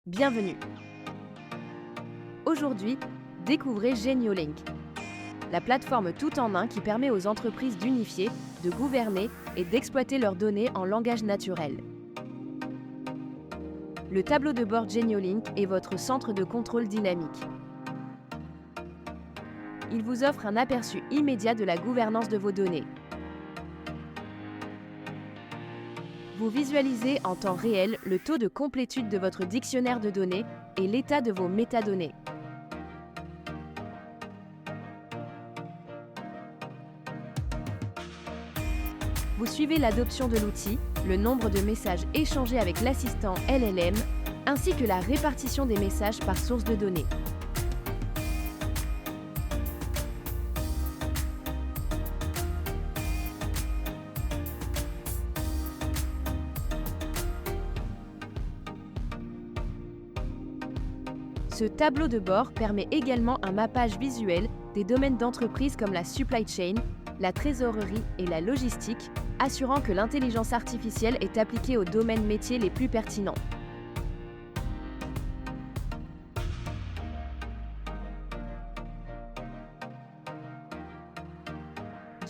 Bienvenue. Aujourd'hui, découvrez Geniolink, la plateforme tout en un qui permet aux entreprises d'unifier, de gouverner et d'exploiter leurs données en langage naturel. Le tableau de bord Geniolink est votre centre de contrôle dynamique. Il vous offre un aperçu immédiat de la gouvernance de vos données. Vous visualisez en temps réel le taux de complétude de votre dictionnaire de données et l'état de vos métadonnées. Vous suivez l'adoption de l'outil, le nombre de messages échangés avec l'assistant LLM, ainsi que la répartition des messages par source de données. Ce tableau de bord permet également un mappage visuel des domaines d'entreprise comme la supply chain, la trésorerie et la logistique, assurant que l'intelligence artificielle est appliquée aux domaines métiers les plus pertinents.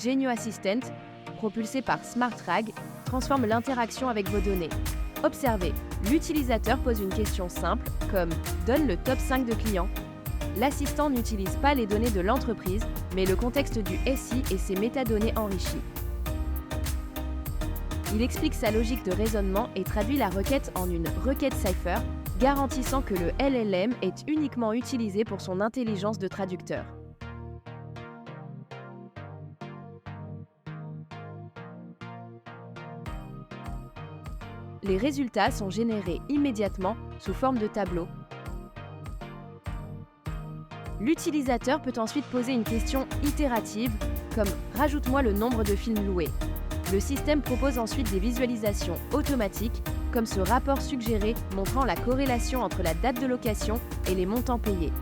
Genio Assistant, propulsé par SmartRag, transforme l'interaction avec vos données. Observez, l'utilisateur pose une question simple comme « Donne le top 5 de clients ». L'assistant n'utilise pas les données de l'entreprise, mais le contexte du SI et ses métadonnées enrichies. Il explique sa logique de raisonnement et traduit la requête en une requête cipher, garantissant que le LLM est uniquement utilisé pour son intelligence de traducteur. Les résultats sont générés immédiatement sous forme de tableau. L'utilisateur peut ensuite poser une question itérative comme « Rajoute-moi le nombre de films loués ». Le système propose ensuite des visualisations automatiques comme ce rapport suggéré montrant la corrélation entre la date de location et les montants payés.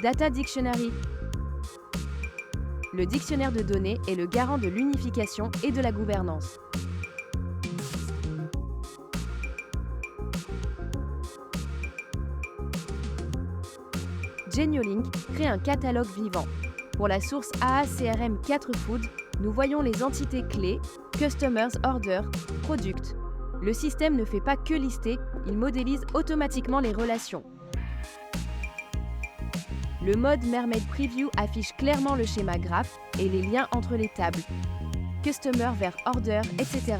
Data Dictionary. Le dictionnaire de données est le garant de l'unification et de la gouvernance. Geniolink crée un catalogue vivant. Pour la source AACRM 4 Food, nous voyons les entités clés, Customers Order, Product. Le système ne fait pas que lister, il modélise automatiquement les relations. Le mode Mermaid Preview affiche clairement le schéma graphe et les liens entre les tables, Customer vers Order, etc.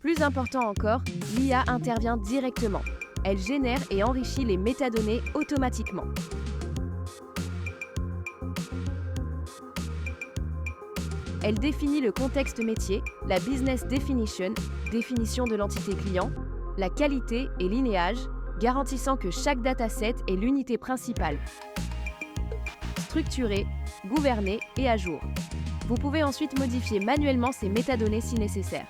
Plus important encore, l'IA intervient directement. Elle génère et enrichit les métadonnées automatiquement. Elle définit le contexte métier, la business definition, définition de l'entité client, la qualité et linéage, garantissant que chaque dataset est l'unité principale. Structurée, gouvernée et à jour. Vous pouvez ensuite modifier manuellement ces métadonnées si nécessaire.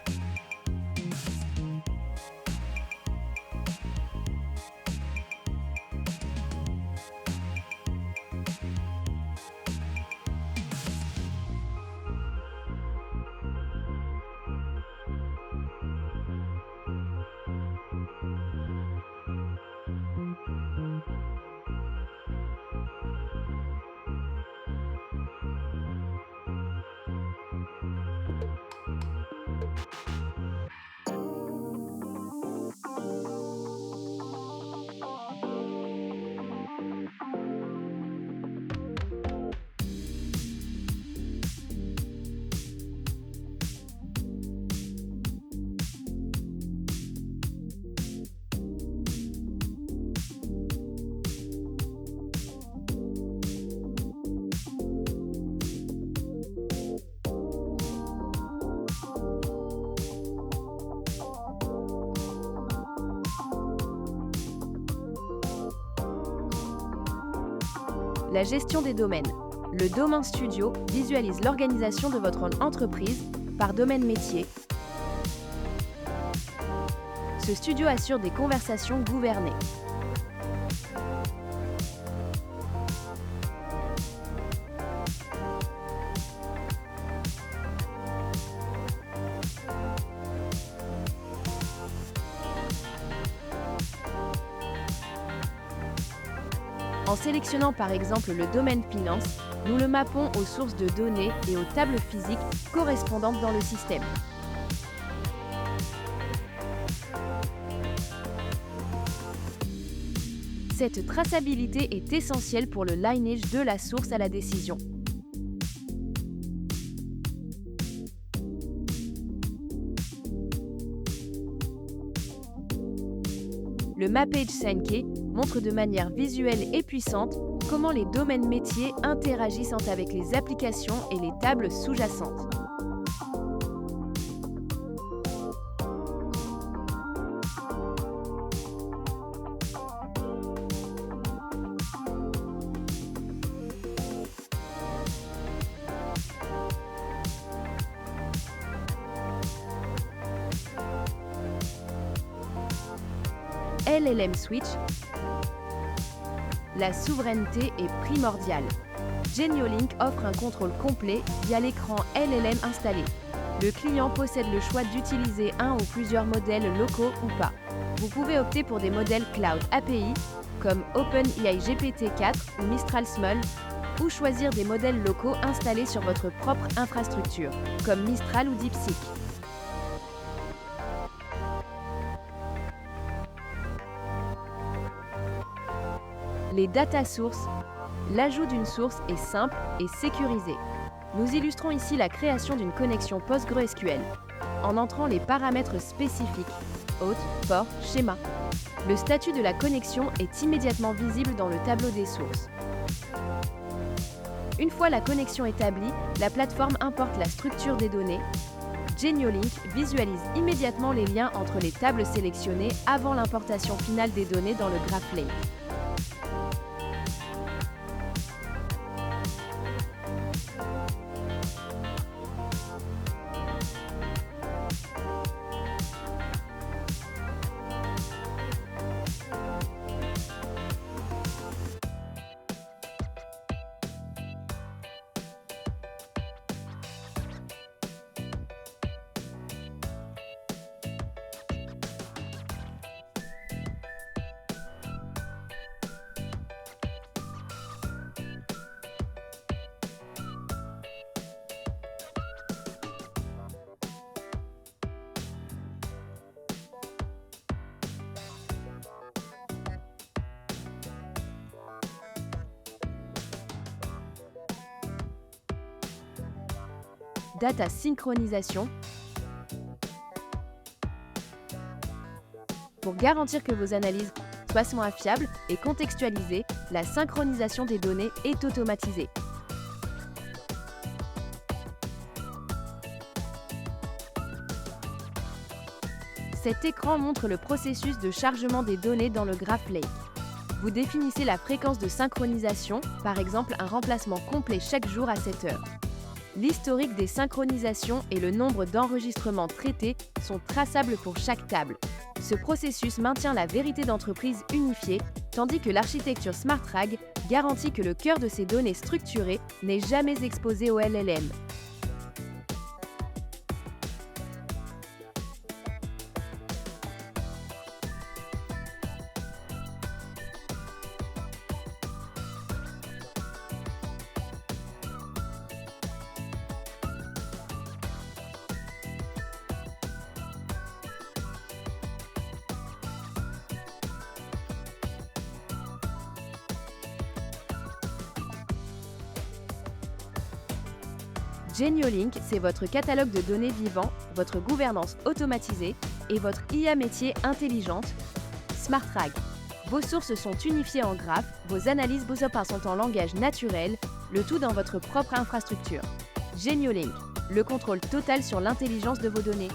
La gestion des domaines. Le Domain Studio visualise l'organisation de votre entreprise par domaine métier. Ce studio assure des conversations gouvernées. En sélectionnant par exemple le domaine finance, nous le mappons aux sources de données et aux tables physiques correspondantes dans le système. Cette traçabilité est essentielle pour le lineage de la source à la décision. Le Mappage 5K montre de manière visuelle et puissante comment les domaines métiers interagissent avec les applications et les tables sous-jacentes. LLM Switch. La souveraineté est primordiale. Geniolink offre un contrôle complet via l'écran LLM installé. Le client possède le choix d'utiliser un ou plusieurs modèles locaux ou pas. Vous pouvez opter pour des modèles Cloud API comme OpenAI GPT-4 ou Mistral Small, ou choisir des modèles locaux installés sur votre propre infrastructure, comme Mistral ou DeepSeek. Les data sources. L'ajout d'une source est simple et sécurisé. Nous illustrons ici la création d'une connexion PostgreSQL en entrant les paramètres spécifiques, hôte, port, schéma. Le statut de la connexion est immédiatement visible dans le tableau des sources. Une fois la connexion établie, la plateforme importe la structure des données. Geniolink visualise immédiatement les liens entre les tables sélectionnées avant l'importation finale des données dans le Graph Lake. Data synchronisation. Pour garantir que vos analyses soient fiables et contextualisées, la synchronisation des données est automatisée. Cet écran montre le processus de chargement des données dans le Graph Lake. Vous définissez la fréquence de synchronisation, par exemple un remplacement complet chaque jour à 7 heures. L'historique des synchronisations et le nombre d'enregistrements traités sont traçables pour chaque table. Ce processus maintient la vérité d'entreprise unifiée, tandis que l'architecture SmartRAG garantit que le cœur de ces données structurées n'est jamais exposé au LLM. Geniolink, c'est votre catalogue de données vivant, votre gouvernance automatisée et votre IA métier intelligente. SmartRAG. Vos sources sont unifiées en graphes, vos analyses sont en langage naturel, le tout dans votre propre infrastructure. Geniolink, le contrôle total sur l'intelligence de vos données.